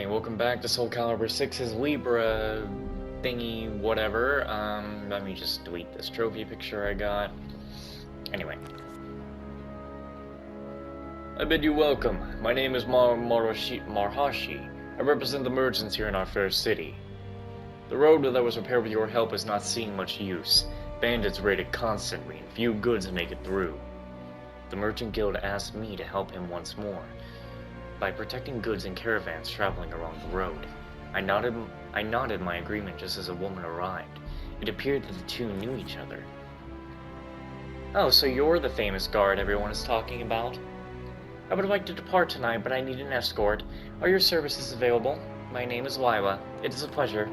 Hey, welcome back to Soulcalibur 6's Libra thingy whatever. Let me just delete this trophy picture I got. Anyway. I bid you welcome. My name is Marhashi. I represent the merchants here in our fair city. The road that was repaired with your help is not seeing much use. Bandits raid it constantly, and few goods make it through. The Merchant Guild asked me to help him once more, by protecting goods and caravans traveling along the road. I nodded my agreement just as a woman arrived. It appeared that the two knew each other. Oh, so you're the famous guard everyone is talking about? I would like to depart tonight, but I need an escort. Are your services available? My name is Lila. It is a pleasure.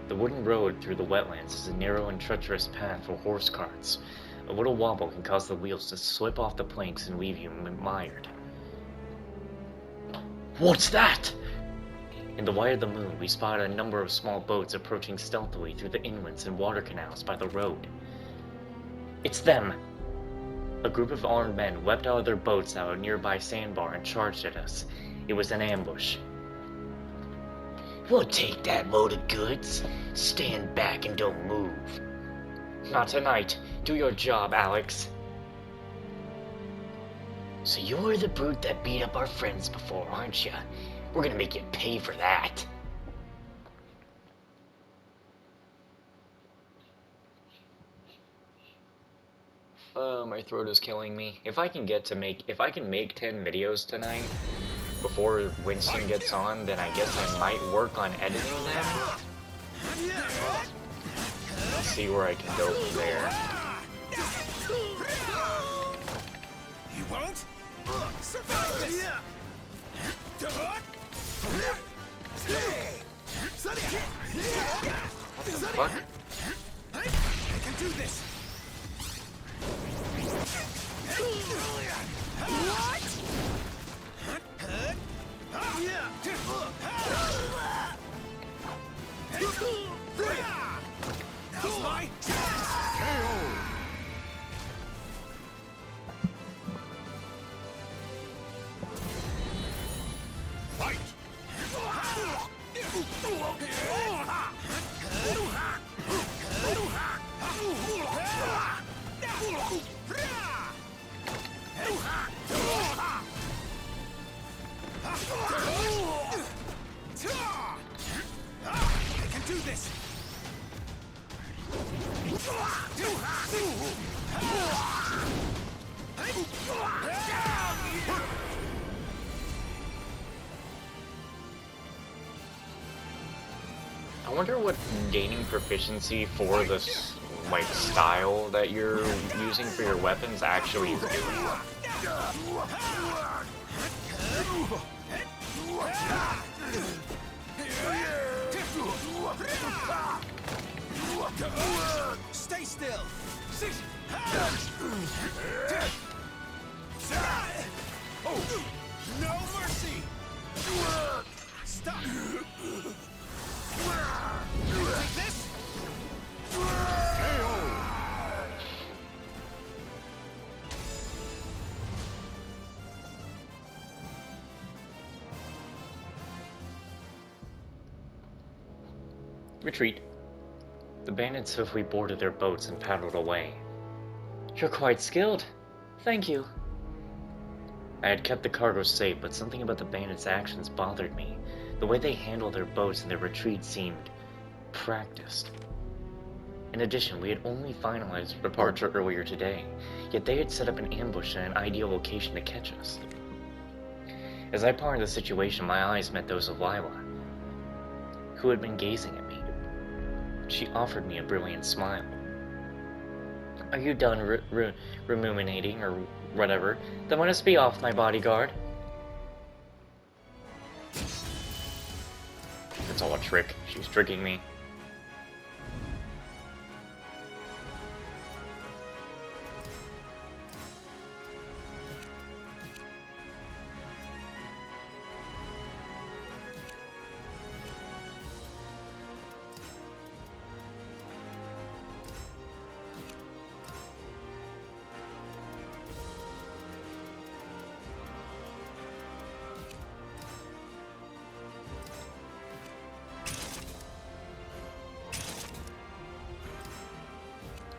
The wooden road through the wetlands is a narrow and treacherous path for horse carts. A little wobble can cause the wheels to slip off the planks and leave you mired. What's that? In the light of the moon, we spotted a number of small boats approaching stealthily through the inlets and water canals by the road. It's them! A group of armed men leapt out of their boats out of a nearby sandbar and charged at us. It was an ambush. We'll take that load of goods. Stand back and don't move. Not tonight. Do your job, Alex. So you're the brute that beat up our friends before, aren't you? We're gonna make you pay for that. My throat is killing me. If I can make 10 videos tonight before Winston gets on, then I guess I might work on editing them. Let's see where I can go from there. You won't survive this. What the fuck? I can do this. What? Now's my KO. Fight! I can do this! I wonder what gaining proficiency for this, like, style that you're using for your weapons actually is doing. Stay still! Oh, no mercy! Stop! Take this! KO! Retreat. The bandits swiftly boarded their boats and paddled away. You're quite skilled. Thank you. I had kept the cargo safe, but something about the bandits' actions bothered me. The way they handled their boats and their retreat seemed practiced. In addition, we had only finalized our departure earlier today, yet they had set up an ambush in an ideal location to catch us. As I pondered the situation, my eyes met those of Lila, who had been gazing at me. She offered me a brilliant smile. Are you done ruminating or whatever? Then let us be off, my bodyguard. It's all a trick. She's tricking me.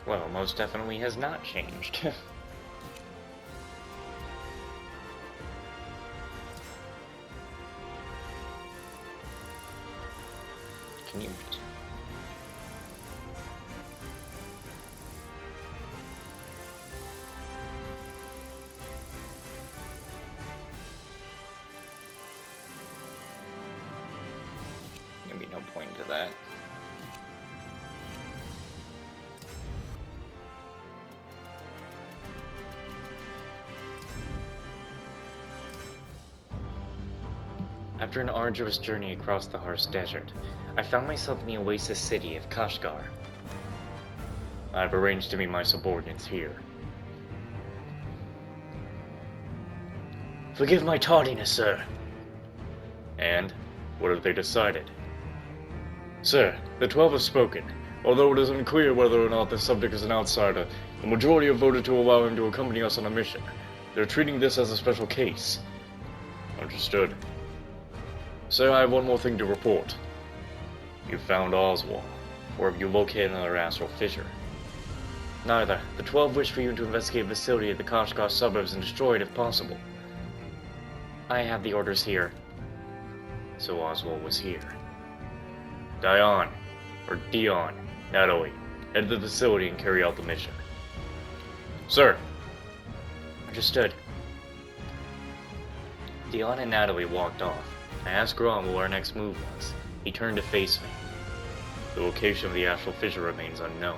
Well, most definitely has not changed. Can you... There'd be no point to that. After an arduous journey across the harsh desert, I found myself in the oasis city of Kashgar. I've arranged to meet my subordinates here. Forgive my tardiness, sir. And what have they decided? Sir, the 12 have spoken. Although it is unclear whether or not this subject is an outsider, the majority have voted to allow him to accompany us on a mission. They're treating this as a special case. Understood. Sir, I have one more thing to report. You found Oswald, or have you located another astral fissure? Neither. The 12 wish for you to investigate the facility at the Kashgar suburbs and destroy it if possible. I have the orders here. So Oswald was here. Dion, Natalie, head to the facility and carry out the mission. Sir. Understood. Dion and Natalie walked off. I asked Grom what our next move was. He turned to face me. The location of the astral fissure remains unknown,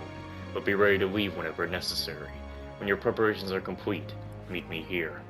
but be ready to leave whenever necessary. When your preparations are complete, meet me here.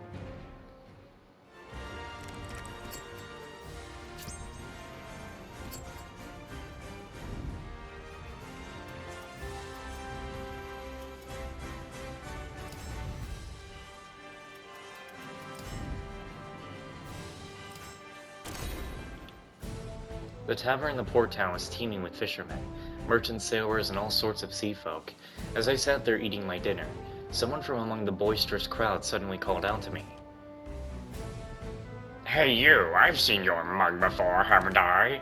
The tavern in the port town was teeming with fishermen, merchants, sailors, and all sorts of sea folk. As I sat there eating my dinner, someone from among the boisterous crowd suddenly called out to me. Hey you, I've seen your mug before, haven't I?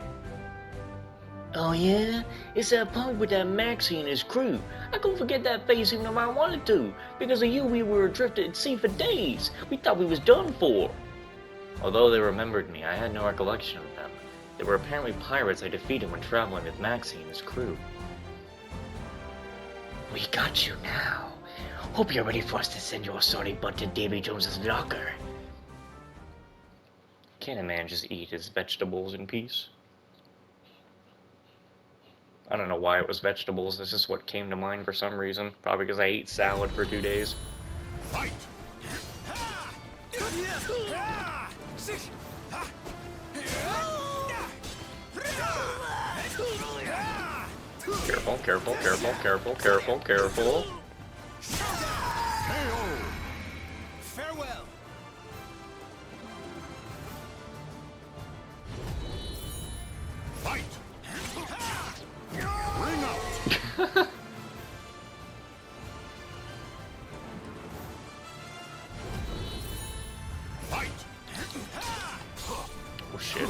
Oh yeah? It's that punk with that Maxie and his crew. I couldn't forget that face even if I wanted to. Because of you we were adrift at sea for days. We thought we was done for. Although they remembered me, I had no recollection of them. They were apparently pirates I defeated when traveling with Maxie and his crew. We got you now. Hope you're ready for us to send your sorry butt to Davy Jones's locker. Can't a man just eat his vegetables in peace? I don't know why it was vegetables, this is what came to mind for some reason. Probably because I ate salad for 2 days. Fight! Careful, careful, careful, careful, careful, careful. Farewell. Fight! Ring out! Fight! Oh shit.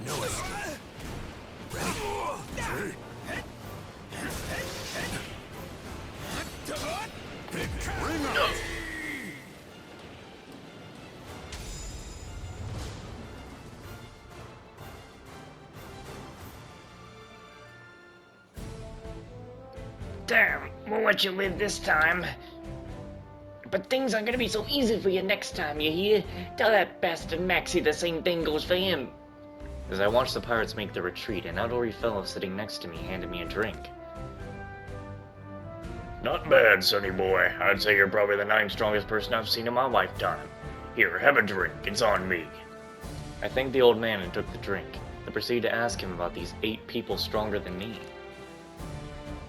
No escape. Ready? Ring out! Damn, we'll let you live this time. But things aren't gonna be so easy for you next time, you hear? Tell that bastard Maxie the same thing goes for him. As I watched the pirates make their retreat, an elderly fellow sitting next to me handed me a drink. Not bad, sonny boy. I'd say you're probably the 9th strongest person I've seen in my lifetime. Here, have a drink. It's on me. I thanked the old man and took the drink, then proceeded to ask him about these 8 people stronger than me.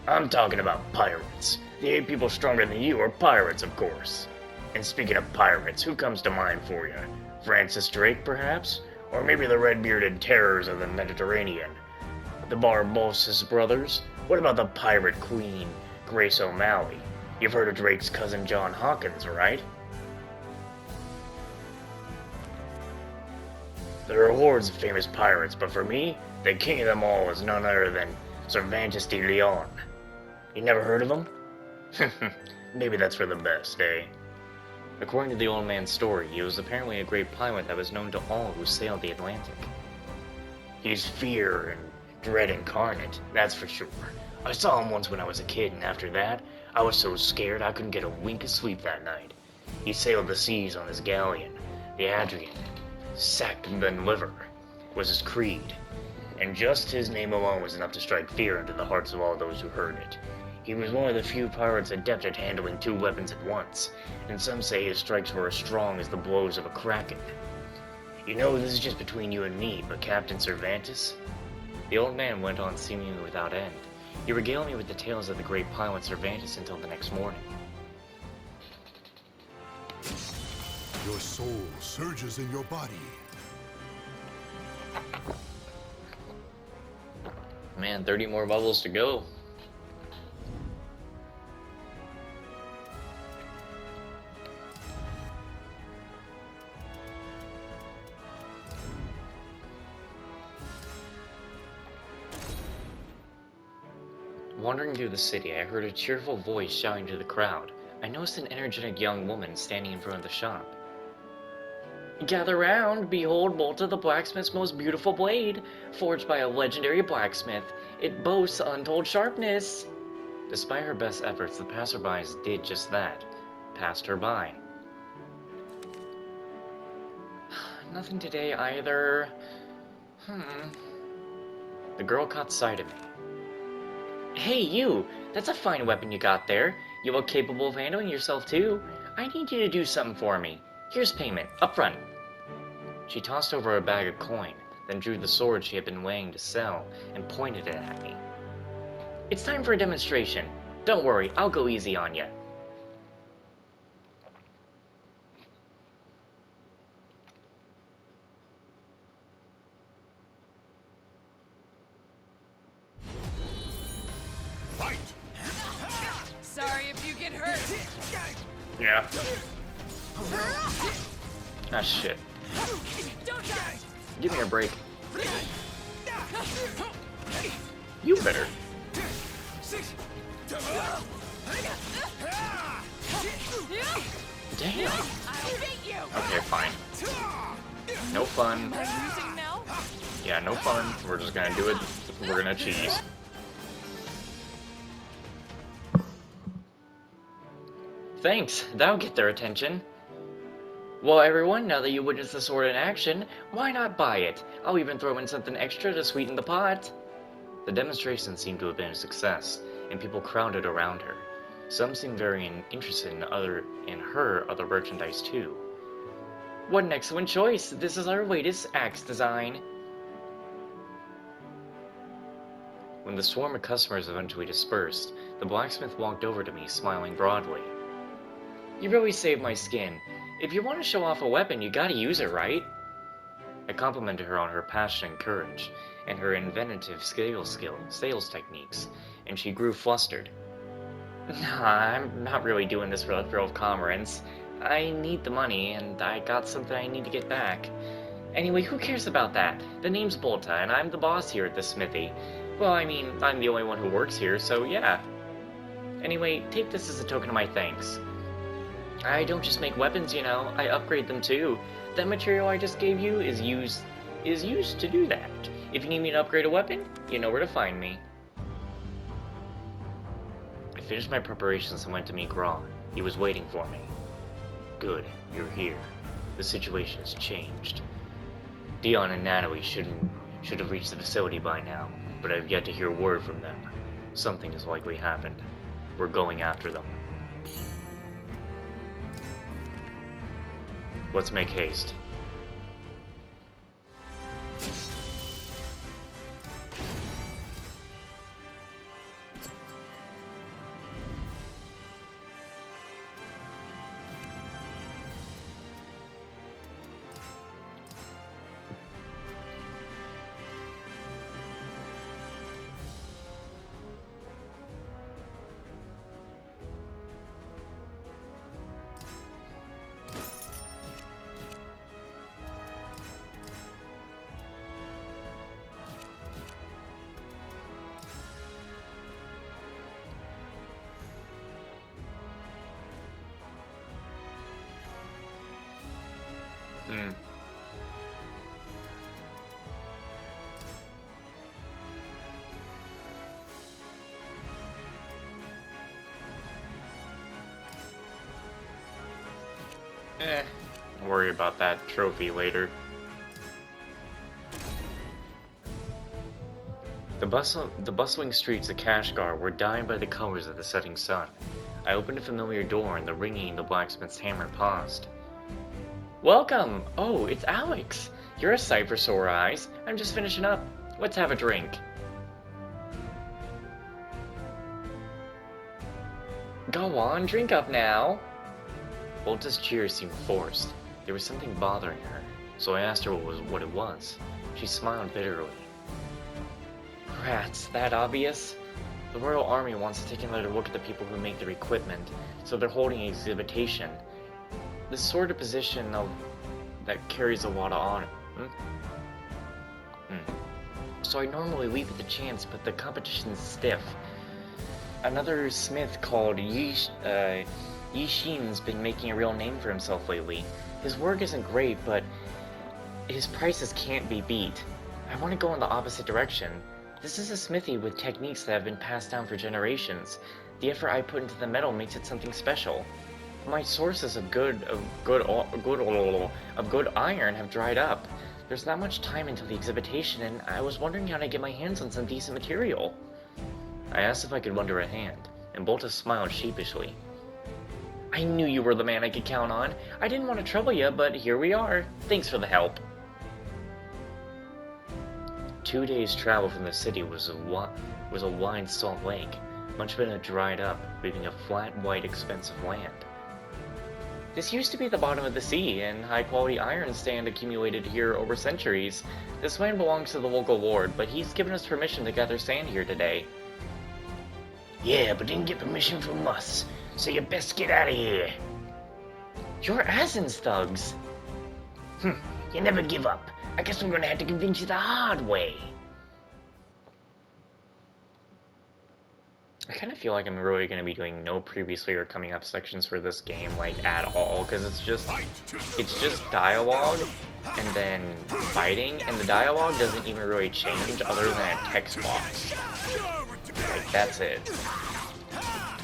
I'm talking about pirates. The 8 people stronger than you are pirates, of course. And speaking of pirates, who comes to mind for you? Francis Drake, perhaps? Or maybe the red-bearded terrors of the Mediterranean? The Barbosa's brothers? What about the pirate queen, Grace O'Malley? You've heard of Drake's cousin John Hawkins, right? There are hordes of famous pirates, but for me, the king of them all is none other than Cervantes de Leon. You never heard of him? Maybe that's for the best, eh? According to the old man's story, he was apparently a great pirate that was known to all who sailed the Atlantic. He's fear and dread incarnate, that's for sure. I saw him once when I was a kid, and after that, I was so scared I couldn't get a wink of sleep that night. He sailed the seas on his galleon, the Adrian. Sect and then liver was his creed, and just his name alone was enough to strike fear into the hearts of all those who heard it. He was one of the few pirates adept at handling two weapons at once, and some say his strikes were as strong as the blows of a kraken. You know, this is just between you and me, but Captain Cervantes? The old man went on seemingly without end. He regaled me with the tales of the great pilot Cervantes until the next morning. Your soul surges in your body. Man, 30 more bubbles to go. Wandering through the city, I heard a cheerful voice shouting to the crowd. I noticed an energetic young woman standing in front of the shop. Gather round, behold Bolta the blacksmith's most beautiful blade, forged by a legendary blacksmith. It boasts untold sharpness. Despite her best efforts, the passerbys did just that. Passed her by. Nothing today either. The girl caught sight of me. Hey, you! That's a fine weapon you got there. You look capable of handling yourself, too. I need you to do something for me. Here's payment, up front. She tossed over a bag of coin, then drew the sword she had been weighing to sell and pointed it at me. It's time for a demonstration. Don't worry, I'll go easy on you. Fight! Sorry if you get hurt. Yeah. Ah, shit. Don't die. Give me a break. You better. Damn. I'll beat you. Okay, fine. No fun. Am I losing now? Yeah, no fun. We're just gonna do it. We're gonna cheese. Thanks, that'll get their attention. Well, everyone, now that you witnessed the sword in action, why not buy it? I'll even throw in something extra to sweeten the pot. The demonstration seemed to have been a success, and people crowded around her. Some seemed very interested in her other merchandise too. What an excellent choice! This is our latest axe design. When the swarm of customers eventually dispersed, the blacksmith walked over to me, smiling broadly. You really saved my skin. If you want to show off a weapon, you gotta use it, right? I complimented her on her passion and courage, and her inventive sales techniques, and she grew flustered. Nah, I'm not really doing this for the thrill of commerce. I need the money, and I got something I need to get back. Anyway, who cares about that? The name's Bolta, and I'm the boss here at the smithy. Well, I mean, I'm the only one who works here, so yeah. Anyway, take this as a token of my thanks. I don't just make weapons, you know, I upgrade them too. That material I just gave you is used to do that. If you need me to upgrade a weapon, you know where to find me. I finished my preparations and went to meet Gra. He was waiting for me. Good, you're here. The situation has changed. Dion and Natalie should have reached the facility by now, but I've yet to hear word from them. Something has likely happened. We're going after them. Let's make haste. Worry about that trophy later. The bustling streets of Kashgar were dyed by the colors of the setting sun. I opened a familiar door and the ringing of the blacksmith's hammer paused. Welcome! Oh, it's Alex! You're a sight for sore eyes. I'm just finishing up. Let's have a drink. Go on, drink up now. Volta's cheers seemed forced. There was something bothering her, so I asked her what it was. She smiled bitterly. Rats, that obvious? The Royal Army wants to take another look at the people who make their equipment, so they're holding an exhibition. This sort of position that carries a lot of honor. So I normally leave at the chance, but the competition's stiff. Another smith called Yishin's been making a real name for himself lately. His work isn't great, but his prices can't be beat. I want to go in the opposite direction. This is a smithy with techniques that have been passed down for generations. The effort I put into the metal makes it something special. My sources of good iron have dried up. There's not much time until the exhibition, and I was wondering how to get my hands on some decent material. I asked if I could lend her a hand, and Bolta smiled sheepishly. I knew you were the man I could count on. I didn't want to trouble you, but here we are. Thanks for the help. 2 days' travel from the city was a wide salt lake. Much of it had dried up, leaving a flat, white expanse of land. This used to be the bottom of the sea, and high-quality iron sand accumulated here over centuries. This land belongs to the local lord, but he's given us permission to gather sand here today. Yeah, but didn't get permission from us, so you best get out of here. You're Asin's thugs. You never give up. I guess I'm gonna have to convince you the hard way. I kind of feel like I'm really going to be doing no previously or coming up sections for this game, like, at all, because it's just dialogue, and then fighting, and the dialogue doesn't even really change other than a text box. Like, that's it.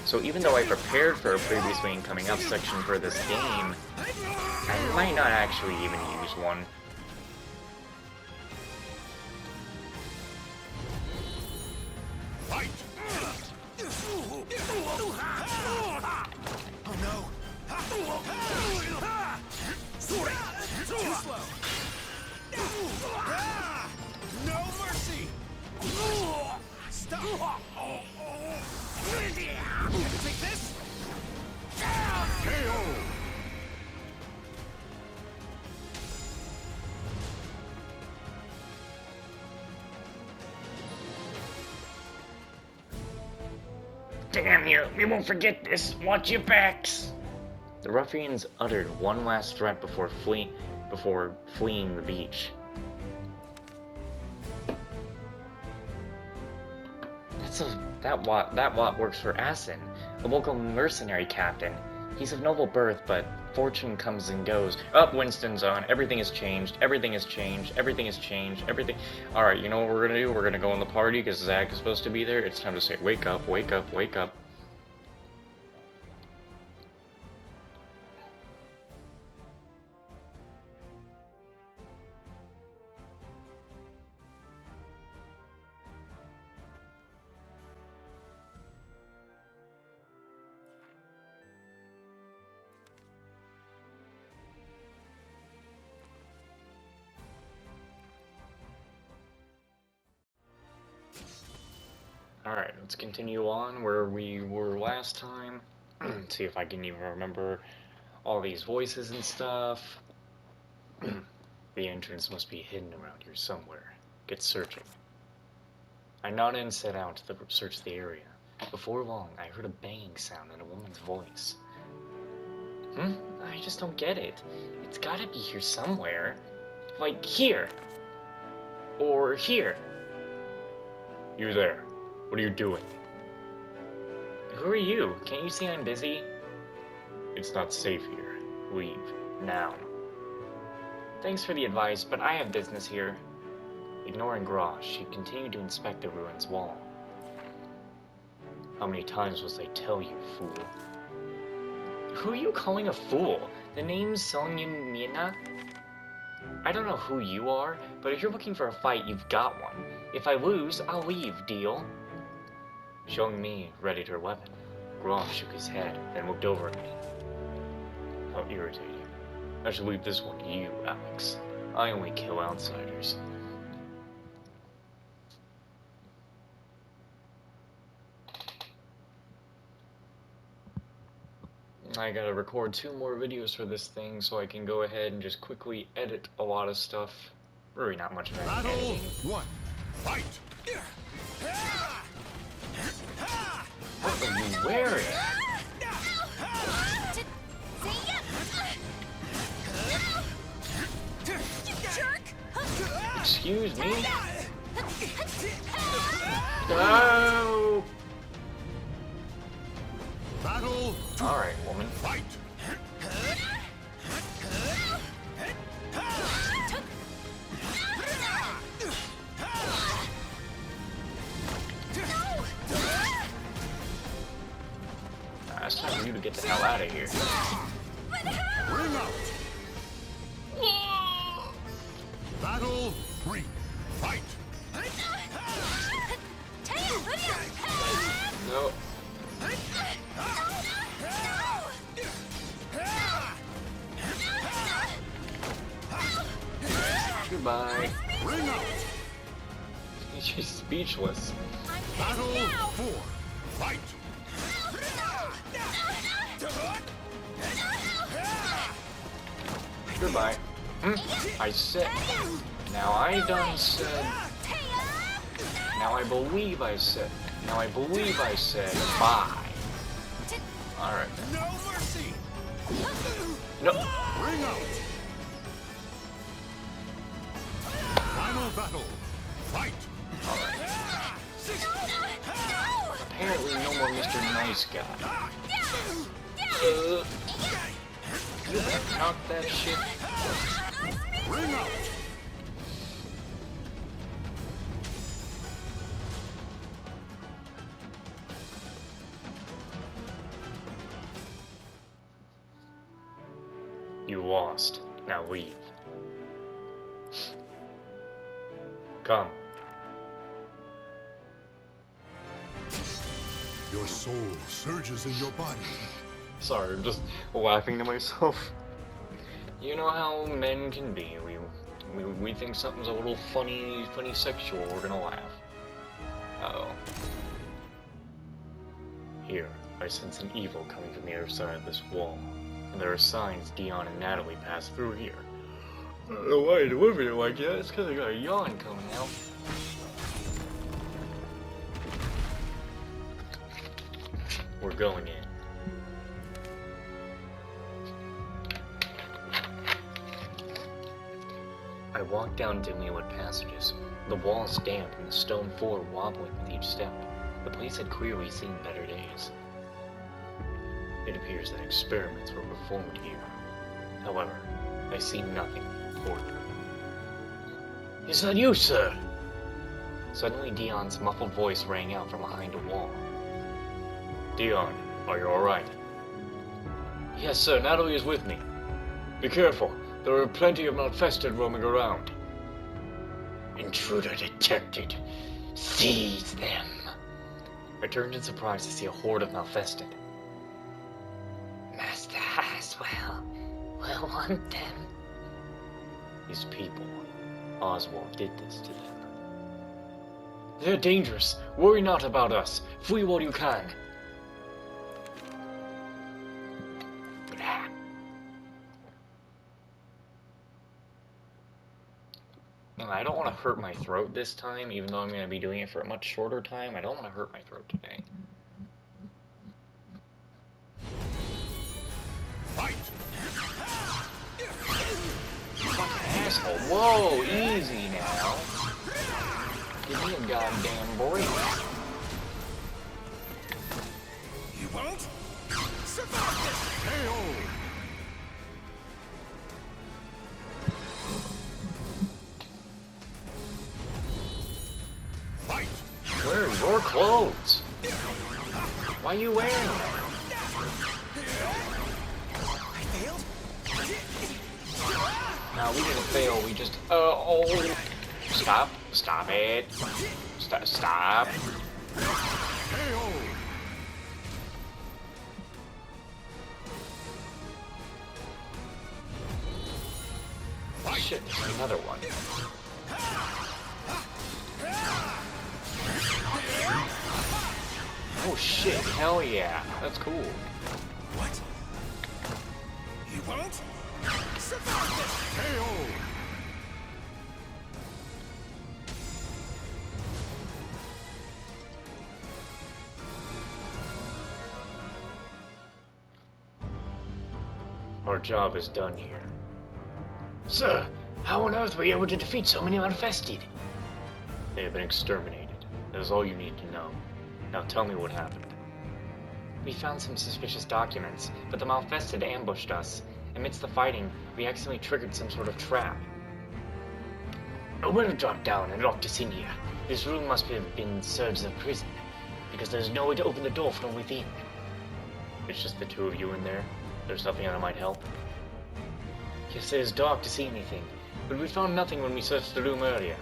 So even though I prepared for a previously and coming up section for this game, I might not actually even use one. Oh no! Too slow! No mercy! Stop! Take this! KO! Damn you, we won't forget this. Watch your backs. The ruffians uttered one last threat before fleeing the beach. That lot works for Asin, a local mercenary captain. He's of noble birth, but fortune comes and goes. Winston's on. Everything has changed. Everything has changed. Everything has changed. Everything. Alright, you know what we're gonna do? We're gonna go in the party because Zach is supposed to be there. It's time to say, wake up, wake up, wake up. Alright, let's continue on where we were last time. See if I can even remember all these voices and stuff. The entrance must be hidden around here somewhere. Get searching. I nodded and set out to search the area. Before long, I heard a banging sound in a woman's voice. I just don't get it. It's gotta be here somewhere. Like here. Or here. You there. What are you doing? Who are you? Can't you see I'm busy? It's not safe here. Leave. Now. Thanks for the advice, but I have business here. Ignoring Grosh, she continued to inspect the ruin's wall. How many times must I tell you, fool? Who are you calling a fool? The name's Sonya Mina. I don't know who you are, but if you're looking for a fight, you've got one. If I lose, I'll leave, deal? Showing me readied her weapon. Grom shook his head, then looked over at me. How irritating. I should leave this one to you, Alex. I only kill outsiders. I gotta record 2 more videos for this thing so I can go ahead and just quickly edit a lot of stuff. Really not much of Battle editing. 1. Fight! What are you wearing? Excuse me? No! Battle 2. Alright, woman. Fight! It's time for you to get the hell out of here. Ring out! Battle 3. Fight! No. Goodbye. Ring out! She's speechless. Battle 4. Fight! Goodbye. I said. Now I done said. Now I believe I said. Now I believe I said bye. Alright. No mercy! No. Ring out! Final battle. Fight! Apparently no more Mr. Nice Guy. You better knock that shit. Ring out! You lost. Now leave. Come. Your soul surges in your body. Sorry, I'm just laughing to myself. You know how men can be. We think something's a little funny sexual, we're gonna laugh. Uh-oh. Here, I sense an evil coming from the other side of this wall. And there are signs Dion and Natalie passed through here. I don't know why I delivered it like that, it's because I got a yawn coming out. We're going in. I walk down dimly lit passages, the walls damp and the stone floor wobbling with each step. The place had clearly seen better days. It appears that experiments were performed here. However, I see nothing important. Is that you, sir? Suddenly Dion's muffled voice rang out from behind a wall. Dion, are you alright? Yes, sir, Natalie is with me. Be careful. There are plenty of Malfested roaming around. Intruder detected. Seize them. I turned in surprise to see a horde of Malfested. Master Haswell will want them. These people, Oswald did this to them. They're dangerous. Worry not about us. Flee while you can. I don't want to hurt my throat this time, even though I'm going to be doing it for a much shorter time. I don't want to hurt my throat today. Fight! Fucking asshole. Whoa, easy now. Give me a goddamn break. You won't survive this! KO! Fight! Where are your clothes? Why are you wearing them? I failed? No, we didn't fail. We just. Oh. Stop. Stop it. Stop. KO. Shit, there's another one. Oh shit, hell yeah. That's cool. What? You won't? Survive this! KO. Our job is done here. Sir, how on earth were you able to defeat so many Unfested? They have been exterminated. That is all you need to know. Now tell me what happened. We found some suspicious documents, but the Malfested ambushed us. Amidst the fighting, we accidentally triggered some sort of trap. I would have dropped down and locked us in here. This room must have been served as a prison, because there's no way to open the door from within. It's just the two of you in there. There's nothing that might help. Yes, it is dark to see anything, But we found nothing when we searched the room earlier.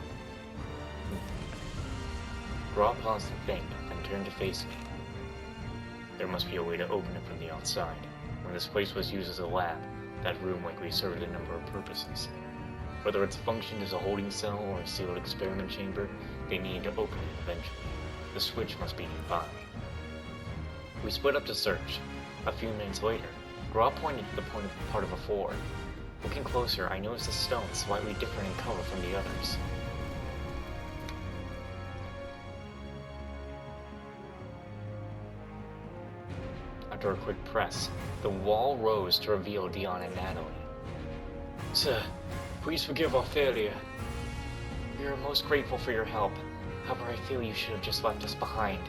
Raw paused to think, then turned to face me. There must be a way to open it from the outside. When this place was used as a lab, that room likely served a number of purposes. Whether it's functioned as a holding cell or a sealed experiment chamber, they needed to open it eventually. The switch must be nearby. We split up to search. A few minutes later, Gra pointed to the part of a floor. Looking closer, I noticed the stone slightly different in color from the others. After a quick press, the wall rose to reveal Dion and Natalie. Sir, please forgive our failure. We are most grateful for your help. However, I feel you should have just left us behind.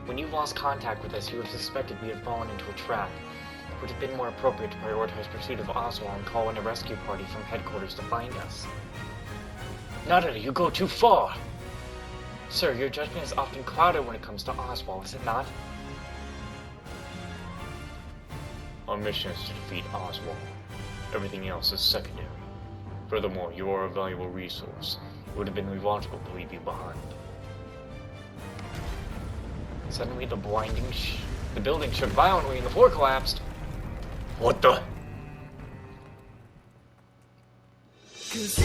When you lost contact with us, you would have suspected we had fallen into a trap. It would have been more appropriate to prioritize pursuit of Oswald and call in a rescue party from headquarters to find us. Natalie, you go too far. Sir, your judgment is often clouded when it comes to Oswald, is it not? Our mission is to defeat Oswald. Everything else is secondary. Furthermore, you are a valuable resource. It would have been illogical to leave you behind. Suddenly, the building shook violently and the floor collapsed. What the? 'Cause